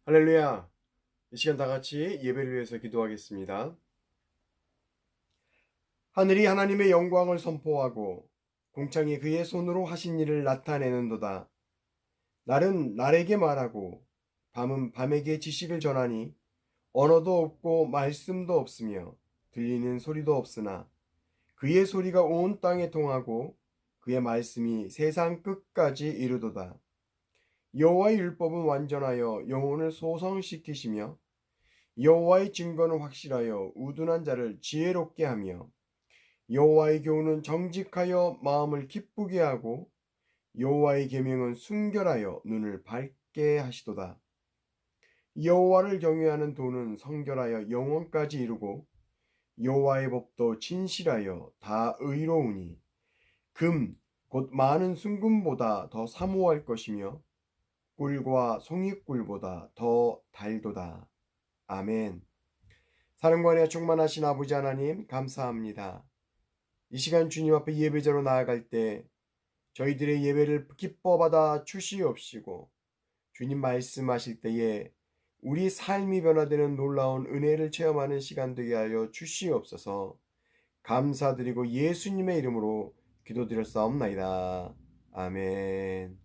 할렐루야! 이 시간 다 같이 예배를 위해서 기도하겠습니다. 하늘이 하나님의 영광을 선포하고 궁창이 그의 손으로 하신 일을 나타내는도다. 날은 날에게 말하고 밤은 밤에게 지식을 전하니 언어도 없고 말씀도 없으며 들리는 소리도 없으나 그의 소리가 온 땅에 통하고 그의 말씀이 세상 끝까지 이르도다. 여호와의 율법은 완전하여 영혼을 소성시키시며 여호와의 증거는 확실하여 우둔한 자를 지혜롭게 하며 여호와의 교훈은 정직하여 마음을 기쁘게 하고 여호와의 계명은 순결하여 눈을 밝게 하시도다. 여호와를 경외하는 도는 성결하여 영원까지 이루고 여호와의 법도 진실하여 다 의로우니 금 곧 많은 순금보다 더 사모할 것이며 꿀과 송이꿀보다 더 달도다. 아멘. 사랑과 은혜가 충만하신 아버지 하나님 감사합니다. 이 시간 주님 앞에 예배자로 나아갈 때 저희들의 예배를 기뻐 받아 주시옵시고 주님 말씀하실 때에 우리 삶이 변화되는 놀라운 은혜를 체험하는 시간 되게 하여 주시옵소서. 감사드리고 예수님의 이름으로 기도드렸사옵나이다. 아멘.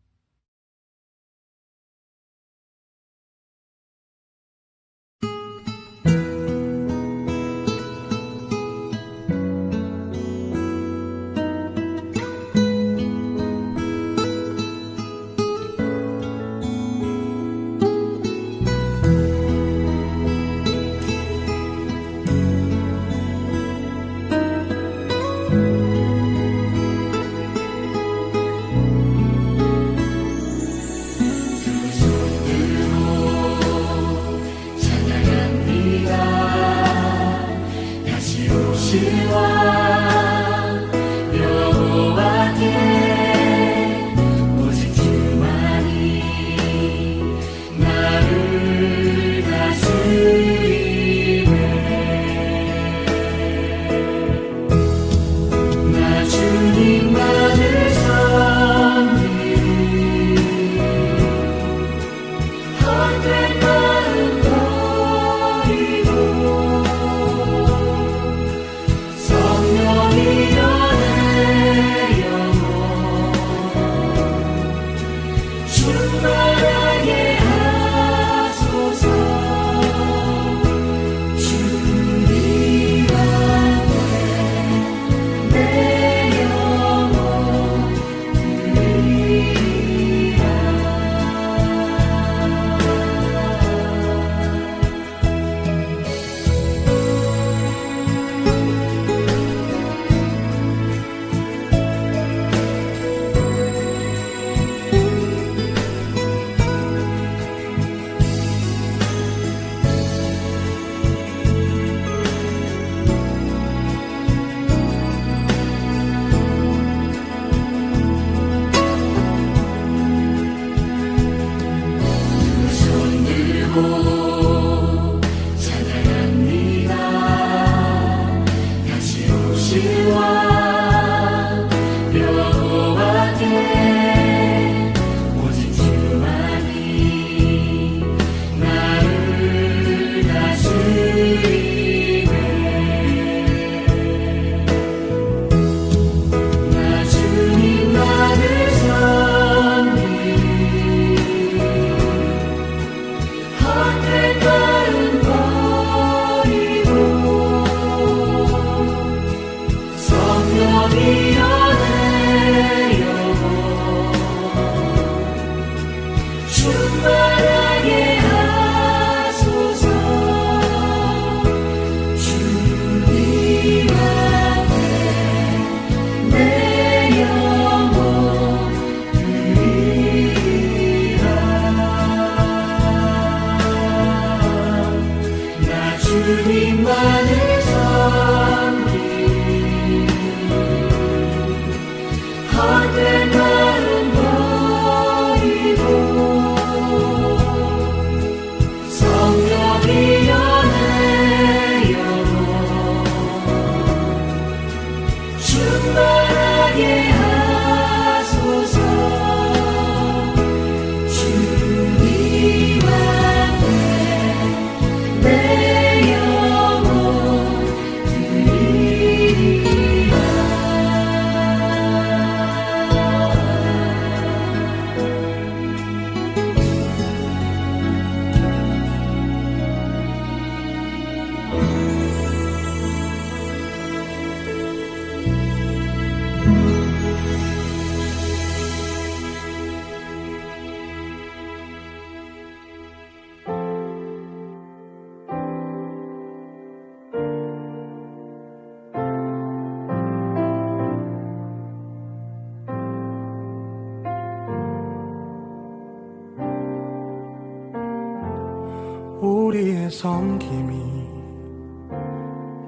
섬김이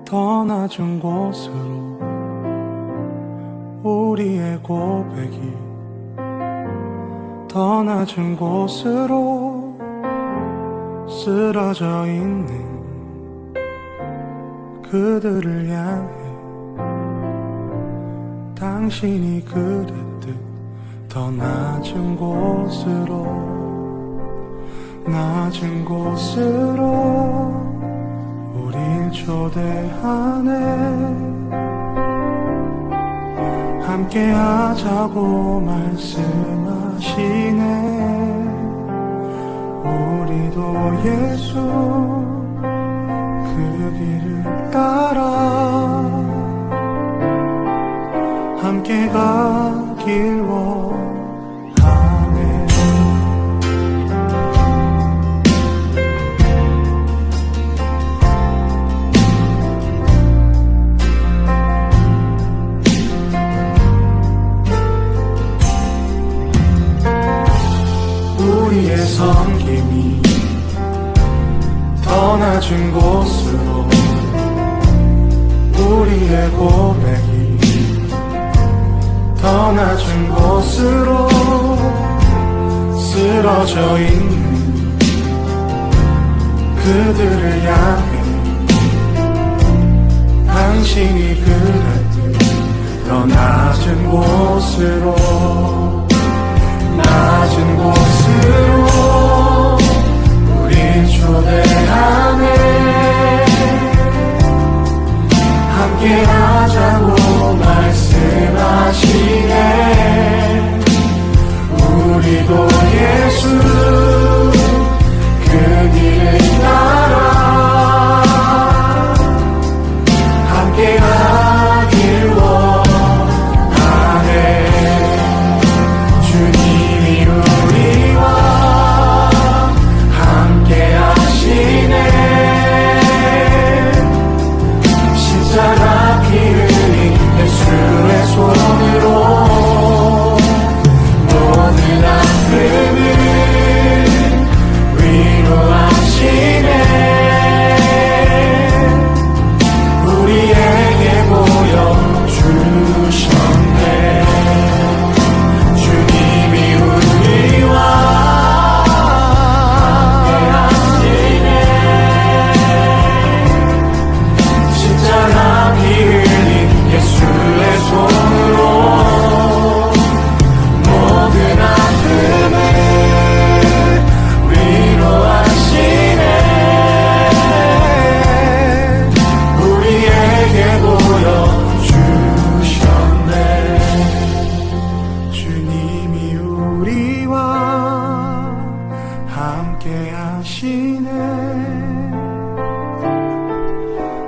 더 낮은 곳으로 우리의 고백이 더 낮은 곳으로 쓰러져 있는 그들을 향해 당신이 그랬듯 더 낮은 곳으로 우릴 초대하네. 함께 하자고 말씀하시네. 우리도 예수 그 길을 따라 함께 가길 원하네. 우리의 섬김이 더 낮은 곳으로 우리의 고백이 더 낮은 곳으로 쓰러져 있는 그들을 향해 당신이 그랬듯 더 낮은 곳으로 우릴 초대하네. 함께 하자고 말씀하시네. 우리도 예수 그 길을 따라 함께 가길 원하네. 주님이 우리와 함께 하시네. 십자가 피 흘린 예수의 손으로 모든 아픔을 위로하시네. 우리에게 보여주셨네. 주님이 우리와 함께하시네. 십자가 피 흘린 예수의 손으로 모든 아픔을 위로하시네. 우리에게 보여주셨네. 주님이 우리와 함께 하시네.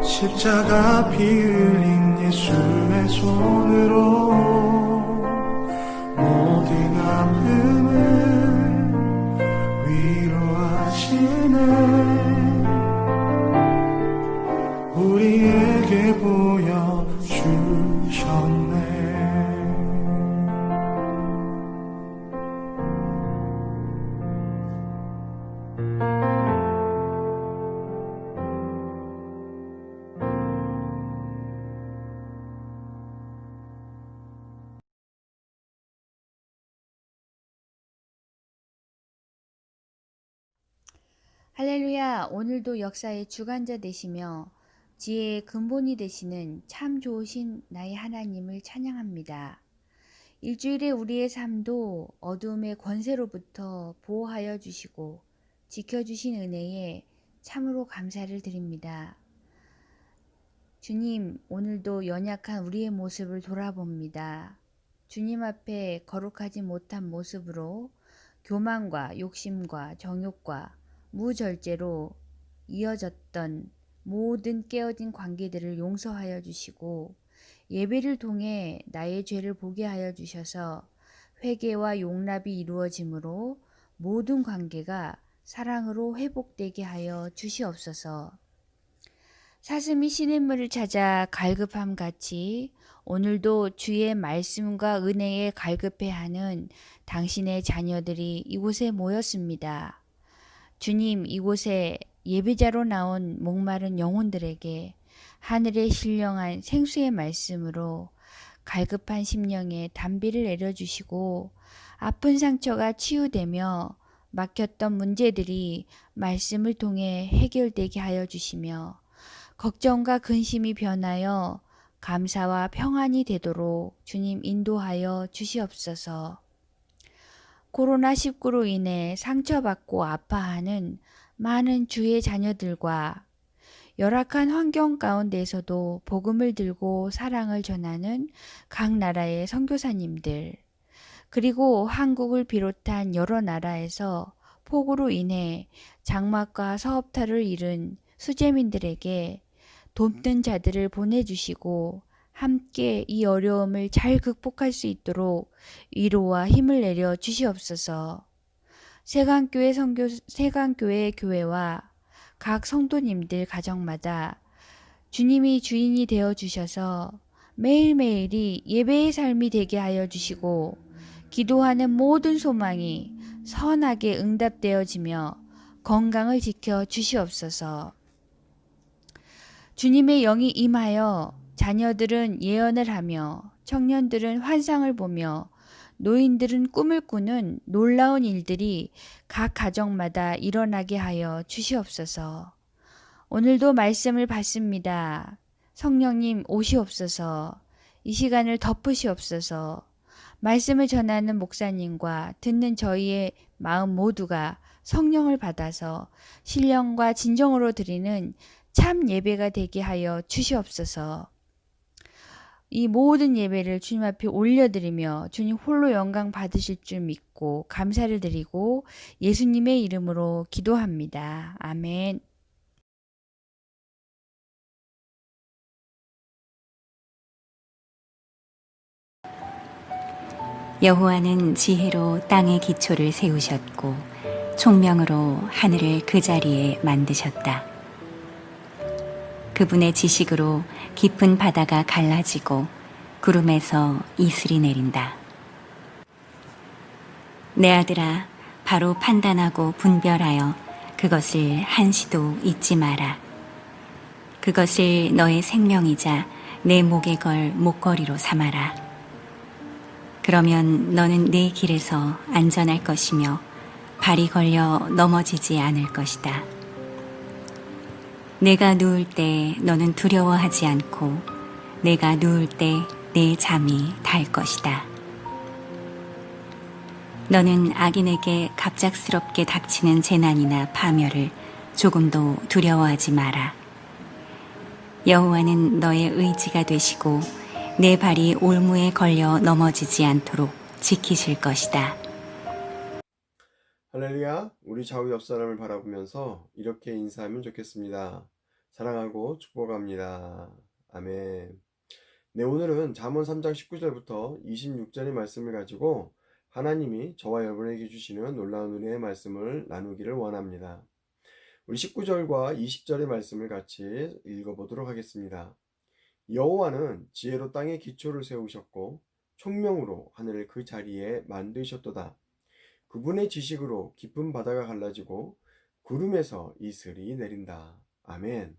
십자가 피 흘린 예수의 손으로 모든 아픔을 위로하시네. 우리에게 보여주셨네. 할렐루야. 오늘도 역사의 주관자 되시며 지혜의 근본이 되시는 참 좋으신 나의 하나님을 찬양합니다. 일주일에 우리의 삶도 어두움의 권세로부터 보호하여 주시고 지켜주신 은혜에 참으로 감사를 드립니다. 주님, 오늘도 연약한 우리의 모습을 돌아봅니다. 주님 앞에 거룩하지 못한 모습으로 교만과 욕심과 정욕과 무절제로 이어졌던 모든 깨어진 관계들을 용서하여 주시고 예배를 통해 나의 죄를 보게 하여 주셔서 회개와 용납이 이루어짐으로 모든 관계가 사랑으로 회복되게 하여 주시옵소서. 사슴이 시냇물을 찾아 갈급함 같이 오늘도 주의 말씀과 은혜에 갈급해하는 당신의 자녀들이 이곳에 모였습니다. 주님, 이곳에 예배자로 나온 목마른 영혼들에게 하늘의 신령한 생수의 말씀으로 갈급한 심령에 단비를 내려주시고 아픈 상처가 치유되며 막혔던 문제들이 말씀을 통해 해결되게 하여 주시며 걱정과 근심이 변하여 감사와 평안이 되도록 주님 인도하여 주시옵소서. 코로나19로 인해 상처받고 아파하는 많은 주의 자녀들과 열악한 환경 가운데에서도 복음을 들고 사랑을 전하는 각 나라의 선교사님들, 그리고 한국을 비롯한 여러 나라에서 폭우로 인해 장막과 사업터를 잃은 수재민들에게 돕는 자들을 보내주시고 함께 이 어려움을 잘 극복할 수 있도록 위로와 힘을 내려 주시옵소서. 세강교회 교회와 각 성도님들 가정마다 주님이 주인이 되어 주셔서 매일매일이 예배의 삶이 되게 하여 주시고 기도하는 모든 소망이 선하게 응답되어지며 건강을 지켜 주시옵소서. 주님의 영이 임하여 자녀들은 예언을 하며 청년들은 환상을 보며 노인들은 꿈을 꾸는 놀라운 일들이 각 가정마다 일어나게 하여 주시옵소서. 오늘도 말씀을 받습니다. 성령님 오시옵소서. 이 시간을 덮으시옵소서. 말씀을 전하는 목사님과 듣는 저희의 마음 모두가 성령을 받아서 신령과 진정으로 드리는 참 예배가 되게 하여 주시옵소서. 이 모든 예배를 주님 앞에 올려드리며 주님 홀로 영광 받으실 줄 믿고 감사를 드리고 예수님의 이름으로 기도합니다. 아멘. 여호와는 지혜로 땅의 기초를 세우셨고 총명으로 하늘을 그 자리에 만드셨다. 그분의 지식으로 깊은 바다가 갈라지고 구름에서 이슬이 내린다. 내 아들아, 바로 판단하고 분별하여 그것을 한시도 잊지 마라. 그것을 너의 생명이자 내 목에 걸 목걸이로 삼아라. 그러면 너는 내 길에서 안전할 것이며 발이 걸려 넘어지지 않을 것이다. 내가 누울 때 너는 두려워하지 않고 내가 누울 때 내 잠이 달 것이다. 너는 악인에게 갑작스럽게 닥치는 재난이나 파멸을 조금도 두려워하지 마라. 여호와는 너의 의지가 되시고 내 발이 올무에 걸려 넘어지지 않도록 지키실 것이다. 할렐루야. 우리 좌우 옆 사람을 바라보면서 이렇게 인사하면 좋겠습니다. 사랑하고 축복합니다. 아멘. 네, 오늘은 잠언 3장 19절부터 26절의 말씀을 가지고 하나님이 저와 여러분에게 주시는 놀라운 은혜의 말씀을 나누기를 원합니다. 우리 19절과 20절의 말씀을 같이 읽어보도록 하겠습니다. 여호와는 지혜로 땅의 기초를 세우셨고 총명으로 하늘을 그 자리에 만드셨도다. 그분의 지식으로 깊은 바다가 갈라지고 구름에서 이슬이 내린다. 아멘.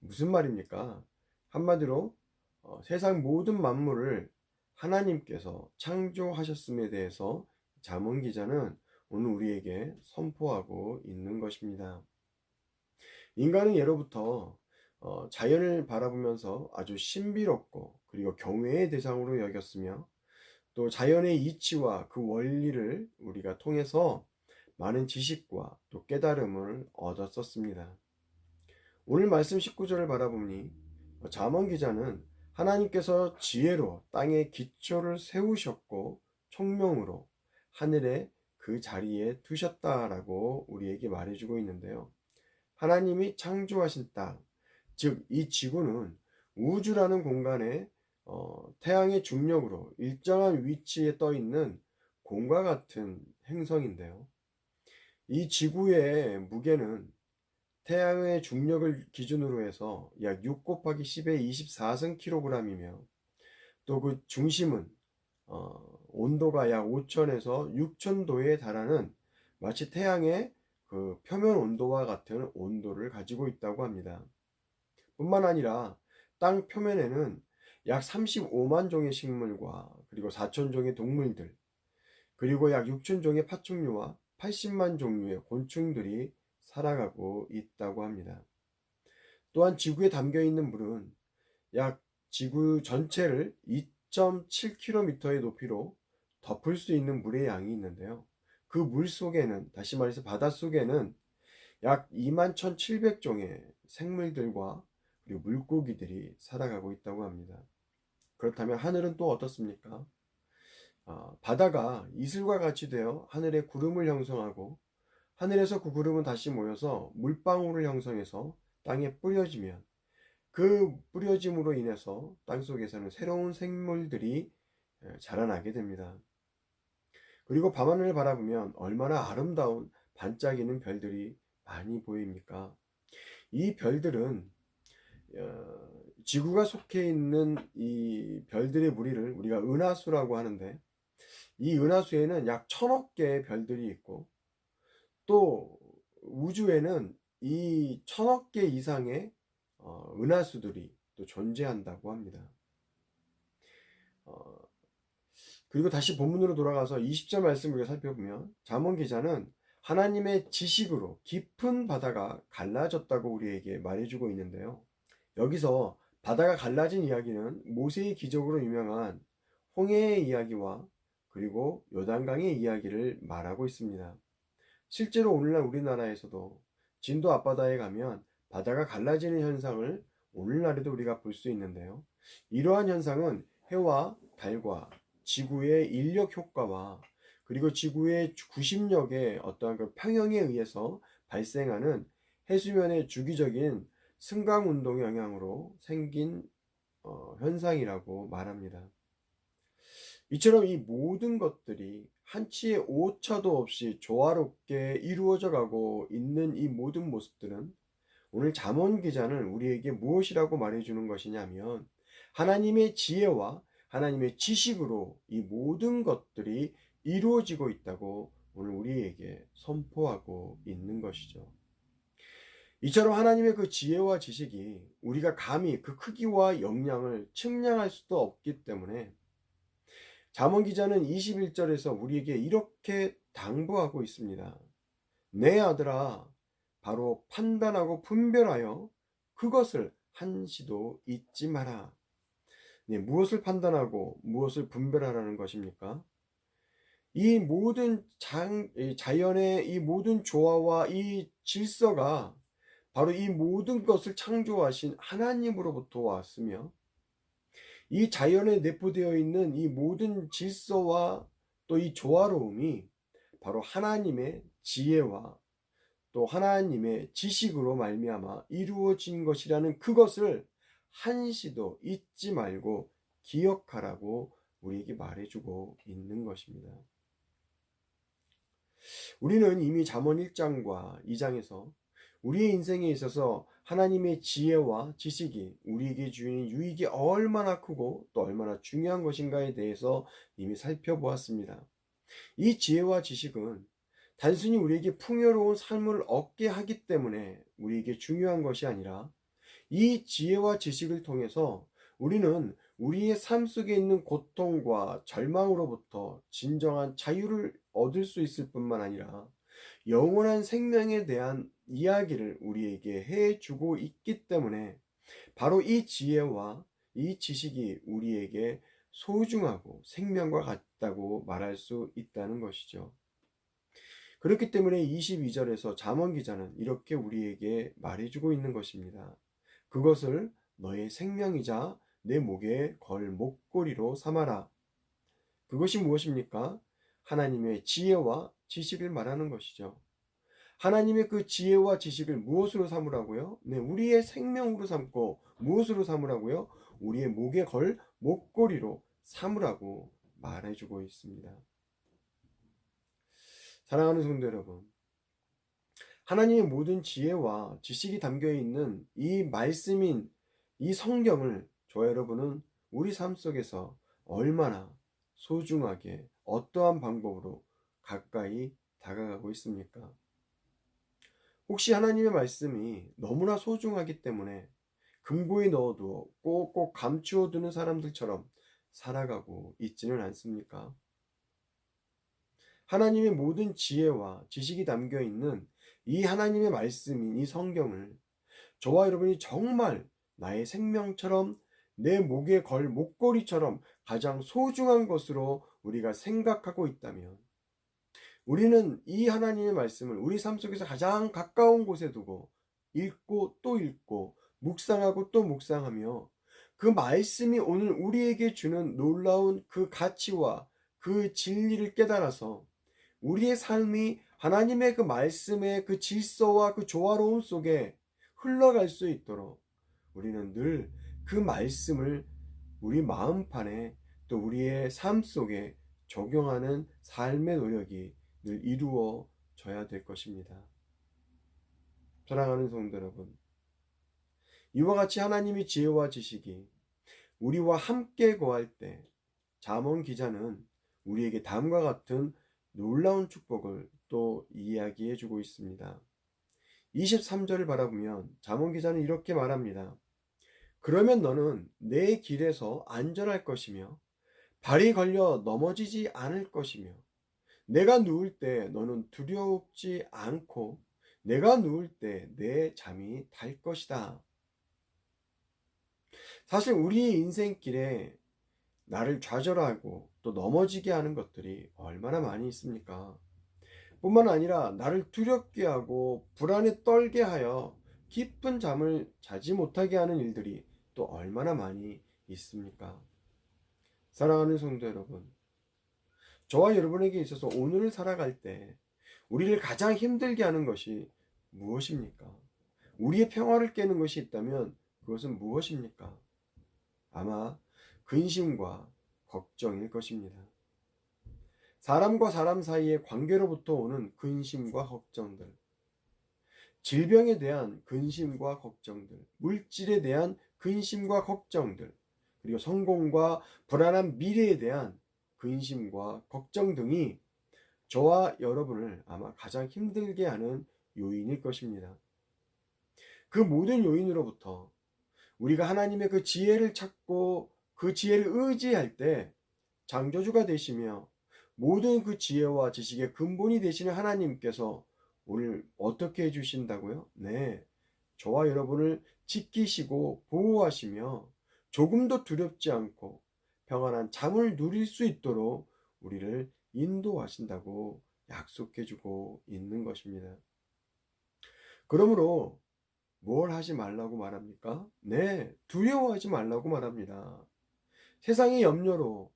무슨 말입니까? 한마디로 세상 모든 만물을 하나님께서 창조하셨음에 대해서 잠언 기자는 오늘 우리에게 선포하고 있는 것입니다. 인간은 예로부터 자연을 바라보면서 아주 신비롭고 그리고 경외의 대상으로 여겼으며 또 자연의 이치와 그 원리를 우리가 통해서 많은 지식과 또 깨달음을 얻었었습니다. 오늘 말씀 19절을 바라보니 잠언 기자는 하나님께서 지혜로 땅의 기초를 세우셨고 총명으로 하늘에 그 자리에 두셨다라고 우리에게 말해주고 있는데요. 하나님이 창조하신 땅, 즉 이 지구는 우주라는 공간에 태양의 중력으로 일정한 위치에 떠 있는 공과 같은 행성인데요. 이 지구의 무게는 태양의 중력을 기준으로 해서 약 6 곱하기 10의 24승 kg이며 또 그 중심은 온도가 약 5000에서 6000도에 달하는 마치 태양의 그 그 표면 온도와 같은 온도를 가지고 있다고 합니다. 뿐만 아니라 땅 표면에는 약 35만 종의 식물과 그리고 4천 종의 동물들, 그리고 약 6천 종의 파충류와 80만 종류의 곤충들이 살아가고 있다고 합니다. 또한 지구에 담겨 있는 물은 약 지구 전체를 2.7km의 높이로 덮을 수 있는 물의 양이 있는데요. 그 물 속에는, 다시 말해서 바닷속에는 약 21,700종의 생물들과 그리고 물고기들이 살아가고 있다고 합니다. 그렇다면 하늘은 또 어떻습니까? 바다가 이슬과 같이 되어 하늘에 구름을 형성하고 하늘에서 그 구름은 다시 모여서 물방울을 형성해서 땅에 뿌려지면 그 뿌려짐으로 인해서 땅속에서는 새로운 생물들이 자라나게 됩니다. 그리고 밤하늘을 바라보면 얼마나 아름다운 반짝이는 별들이 많이 보입니까? 이 별들은 지구가 속해 있는 이 별들의 무리를 우리가 은하수라고 하는데, 이 은하수에는 약 1000억 개의 별들이 있고 또 우주에는 이 1000억 개 이상의 은하수들이 또 존재한다고 합니다. 그리고 다시 본문으로 돌아가서 20절 말씀을 우리가 살펴보면 잠언 기자는 하나님의 지식으로 깊은 바다가 갈라졌다고 우리에게 말해주고 있는데요. 여기서 바다가 갈라진 이야기는 모세의 기적으로 유명한 홍해의 이야기와 그리고 요단강의 이야기를 말하고 있습니다. 실제로 오늘날 우리나라에서도 진도 앞바다에 가면 바다가 갈라지는 현상을 오늘날에도 우리가 볼 수 있는데요. 이러한 현상은 해와 달과 지구의 인력 효과와 그리고 지구의 구심력의 어떠한 그 평형에 의해서 발생하는 해수면의 주기적인 승강 운동 영향으로 생긴 현상이라고 말합니다. 이처럼 이 모든 것들이 한치의 오차도 없이 조화롭게 이루어져 가고 있는 이 모든 모습들은 오늘 잠언 기자는 우리에게 무엇이라고 말해주는 것이냐면, 하나님의 지혜와 하나님의 지식으로 이 모든 것들이 이루어지고 있다고 오늘 우리에게 선포하고 있는 것이죠. 이처럼 하나님의 그 지혜와 지식이 우리가 감히 그 크기와 역량을 측량할 수도 없기 때문에 잠언 기자는 21절에서 우리에게 이렇게 당부하고 있습니다. 내 아들아, 바로 판단하고 분별하여 그것을 한시도 잊지 마라. 네, 무엇을 판단하고 무엇을 분별하라는 것입니까? 이 모든 자연의 이 모든 조화와 이 질서가 바로 이 모든 것을 창조하신 하나님으로부터 왔으며, 이 자연에 내포되어 있는 이 모든 질서와 또 이 조화로움이 바로 하나님의 지혜와 또 하나님의 지식으로 말미암아 이루어진 것이라는 그것을 한시도 잊지 말고 기억하라고 우리에게 말해주고 있는 것입니다. 우리는 이미 잠언 1장과 2장에서 우리의 인생에 있어서 하나님의 지혜와 지식이 우리에게 주는 유익이 얼마나 크고 또 얼마나 중요한 것인가에 대해서 이미 살펴보았습니다. 이 지혜와 지식은 단순히 우리에게 풍요로운 삶을 얻게 하기 때문에 우리에게 중요한 것이 아니라, 이 지혜와 지식을 통해서 우리는 우리의 삶 속에 있는 고통과 절망으로부터 진정한 자유를 얻을 수 있을 뿐만 아니라 영원한 생명에 대한 이야기를 우리에게 해주고 있기 때문에 바로 이 지혜와 이 지식이 우리에게 소중하고 생명과 같다고 말할 수 있다는 것이죠. 그렇기 때문에 22절에서 잠언 기자는 이렇게 우리에게 말해주고 있는 것입니다. 그것을 너의 생명이자 내 목에 걸 목걸이로 삼아라. 그것이 무엇입니까? 하나님의 지혜와 지식을 말하는 것이죠. 하나님의 그 지혜와 지식을 무엇으로 삼으라고요? 네, 우리의 생명으로 삼고 무엇으로 삼으라고요? 우리의 목에 걸 목걸이로 삼으라고 말해주고 있습니다. 사랑하는 성도 여러분, 하나님의 모든 지혜와 지식이 담겨 있는 이 말씀인 이 성경을 저와 여러분은 우리 삶 속에서 얼마나 소중하게 어떠한 방법으로 가까이 다가가고 있습니까? 혹시 하나님의 말씀이 너무나 소중하기 때문에 금고에 넣어두어 꼭꼭 감추어 두는 사람들처럼 살아가고 있지는 않습니까? 하나님의 모든 지혜와 지식이 담겨 있는 이 하나님의 말씀인 이 성경을 저와 여러분이 정말 나의 생명처럼 내 목에 걸 목걸이처럼 가장 소중한 것으로 우리가 생각하고 있다면 우리는 이 하나님의 말씀을 우리 삶 속에서 가장 가까운 곳에 두고 읽고 또 읽고 묵상하고 또 묵상하며 그 말씀이 오늘 우리에게 주는 놀라운 그 가치와 그 진리를 깨달아서 우리의 삶이 하나님의 그 말씀의 그 질서와 그 조화로움 속에 흘러갈 수 있도록 우리는 늘 그 말씀을 우리 마음판에 또 우리의 삶 속에 적용하는 삶의 노력이 늘 이루어져야 될 것입니다. 사랑하는 성도 여러분, 이와 같이 하나님의 지혜와 지식이 우리와 함께 거할 때 잠언 기자는 우리에게 다음과 같은 놀라운 축복을 또 이야기해 주고 있습니다. 23절을 바라보면 잠언 기자는 이렇게 말합니다. 그러면 너는 내 길에서 안전할 것이며 발이 걸려 넘어지지 않을 것이며 내가 누울 때 너는 두렵지 않고 내가 누울 때 내 잠이 달 것이다. 사실 우리 인생길에 나를 좌절하고 또 넘어지게 하는 것들이 얼마나 많이 있습니까? 뿐만 아니라 나를 두렵게 하고 불안에 떨게 하여 깊은 잠을 자지 못하게 하는 일들이 또 얼마나 많이 있습니까? 사랑하는 성도 여러분, 저와 여러분에게 있어서 오늘을 살아갈 때 우리를 가장 힘들게 하는 것이 무엇입니까? 우리의 평화를 깨는 것이 있다면 그것은 무엇입니까? 아마 근심과 걱정일 것입니다. 사람과 사람 사이의 관계로부터 오는 근심과 걱정들, 질병에 대한 근심과 걱정들, 물질에 대한 근심과 걱정들, 그리고 성공과 불안한 미래에 대한 근심과 걱정 등이 저와 여러분을 아마 가장 힘들게 하는 요인일 것입니다. 그 모든 요인으로부터 우리가 하나님의 그 지혜를 찾고 그 지혜를 의지할 때 창조주가 되시며 모든 그 지혜와 지식의 근본이 되시는 하나님께서 오늘 어떻게 해주신다고요? 네, 저와 여러분을 지키시고 보호하시며 조금도 두렵지 않고 평안한 잠을 누릴 수 있도록 우리를 인도하신다고 약속해주고 있는 것입니다. 그러므로 뭘 하지 말라고 말합니까? 네, 두려워하지 말라고 말합니다. 세상의 염려로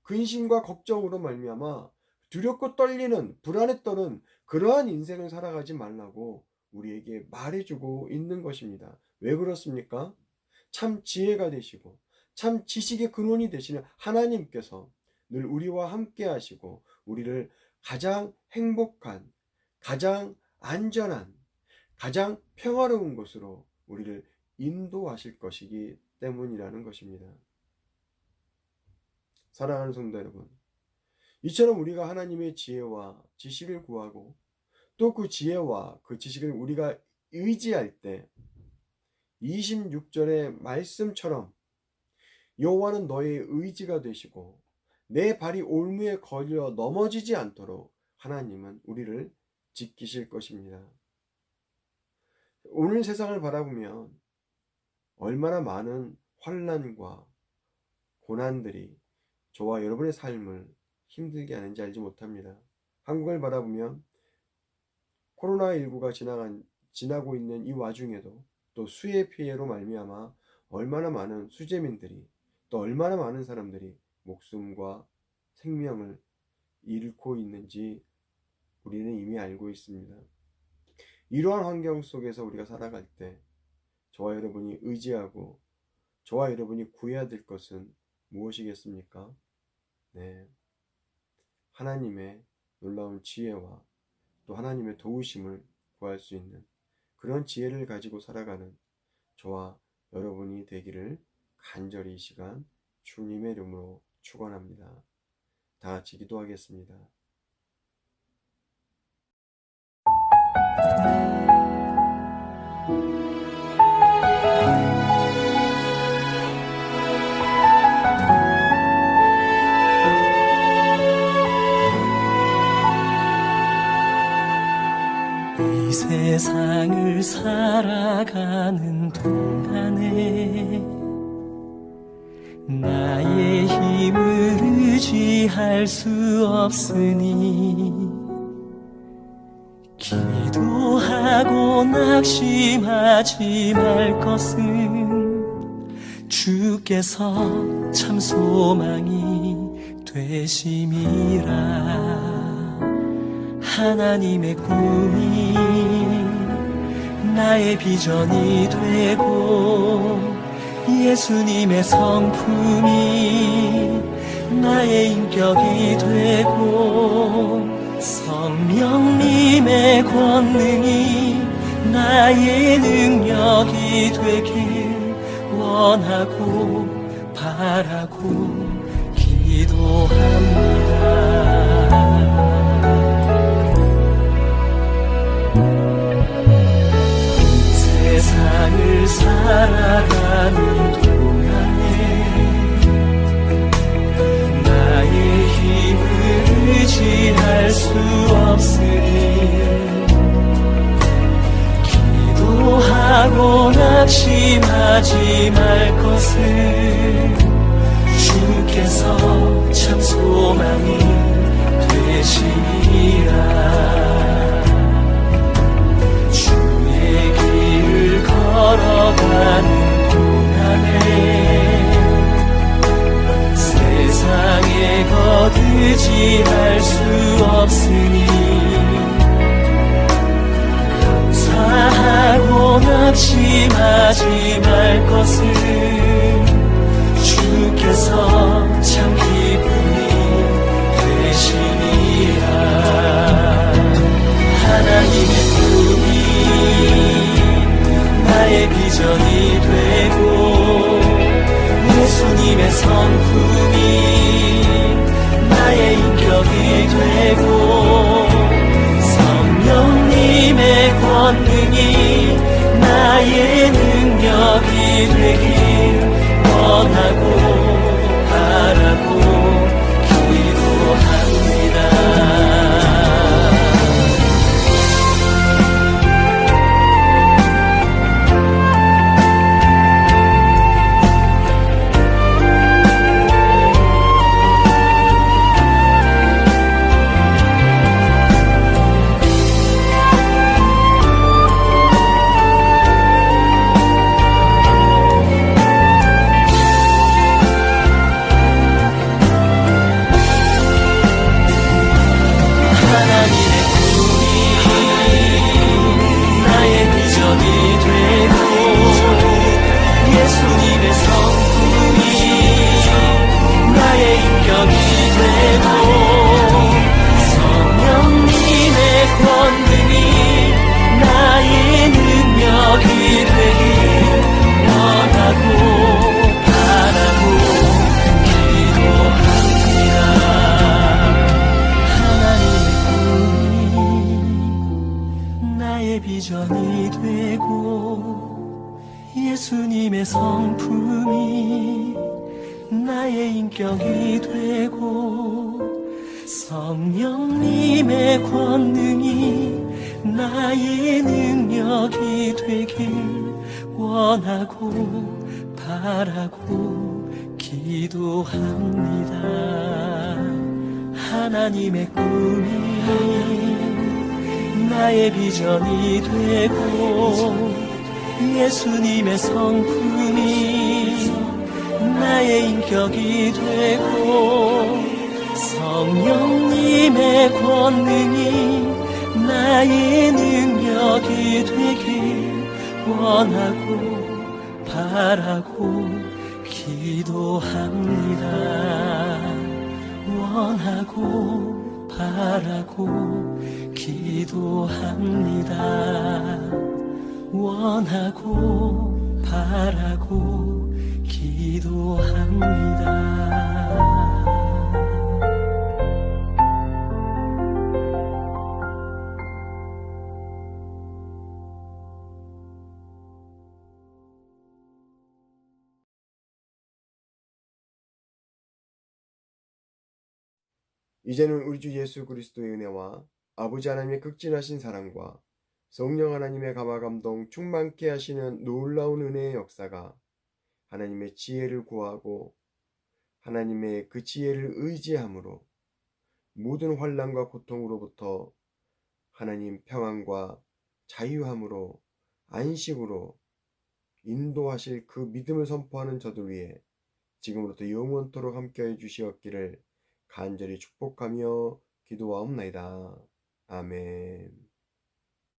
근심과 걱정으로 말미암아 두렵고 떨리는 불안에 떠는 그러한 인생을 살아가지 말라고 우리에게 말해주고 있는 것입니다. 왜 그렇습니까? 참 지혜가 되시고 참 지식의 근원이 되시는 하나님께서 늘 우리와 함께 하시고 우리를 가장 행복한, 가장 안전한, 가장 평화로운 곳으로 우리를 인도하실 것이기 때문이라는 것입니다. 사랑하는 성도 여러분, 이처럼 우리가 하나님의 지혜와 지식을 구하고 또 그 지혜와 그 지식을 우리가 의지할 때 26절의 말씀처럼 여호와는 너의 의지가 되시고 내 발이 올무에 걸려 넘어지지 않도록 하나님은 우리를 지키실 것입니다. 오늘 세상을 바라보면 얼마나 많은 환난과 고난들이 저와 여러분의 삶을 힘들게 하는지 알지 못합니다. 한국을 바라보면 코로나19가 지나고 있는 이 와중에도 또 수해 피해로 말미암아 얼마나 많은 수재민들이 또 얼마나 많은 사람들이 목숨과 생명을 잃고 있는지 우리는 이미 알고 있습니다. 이러한 환경 속에서 우리가 살아갈 때 저와 여러분이 의지하고 저와 여러분이 구해야 될 것은 무엇이겠습니까? 네, 하나님의 놀라운 지혜와 또 하나님의 도우심을 구할 수 있는 그런 지혜를 가지고 살아가는 저와 여러분이 되기를 간절히 이 시간 주님의 이름으로 축원합니다. 다 같이 기도하겠습니다. 이 세상을 살아가는 동안에 나의 힘을 의지할 수 없으니 기도하고 낙심하지 말 것은 주께서 참 소망이 되심이라. 하나님의 꿈이 나의 비전이 되고 예수님의 성품이 나의 인격이 되고 성령님의 권능이 나의 능력이 되길 원하고 바라고 기도합니다. 세상을 살아가는 동안에 나의 힘을 의지할 수 없으니 기도하고 낙심하지 말 것을 주께서 참 소망이 되시리라. 걸어가는 동안에 세상에 거두지할 수 없으니 감사하고 낙심하지 말 것을 주께서 참 기쁨이 되시니라. 하나님의 꿈이 나의 비전이 되고 예수님의 성품이 나의 인격이 되고 성령님의 권능이 나의 능력이 되길 원하고 바라고 기도합니다. 비전이 되고 예수님의 성품이 나의 인격이 되고 성령님의 권능이 나의 능력이 되길 원하고 바라고 기도합니다. 하나님의 꿈이 나의 비전이 되고 예수님의 성품이 나의 인격이 되고 성령님의 권능이 나의 능력이 되길 원하고 바라고 기도합니다. 원하고 바라고 기도합니다. 원하고 바라고 기도합니다. 이제는 우리 주 예수 그리스도의 은혜와 아버지 하나님의 극진하신 사랑과 성령 하나님의 감화감동 충만케 하시는 놀라운 은혜의 역사가 하나님의 지혜를 구하고 하나님의 그 지혜를 의지함으로 모든 환난과 고통으로부터 하나님 평안과 자유함으로 안식으로 인도하실 그 믿음을 선포하는 저들 위해 지금부터 영원토록 함께해 주시옵기를 간절히 축복하며 기도하옵나이다. 아멘.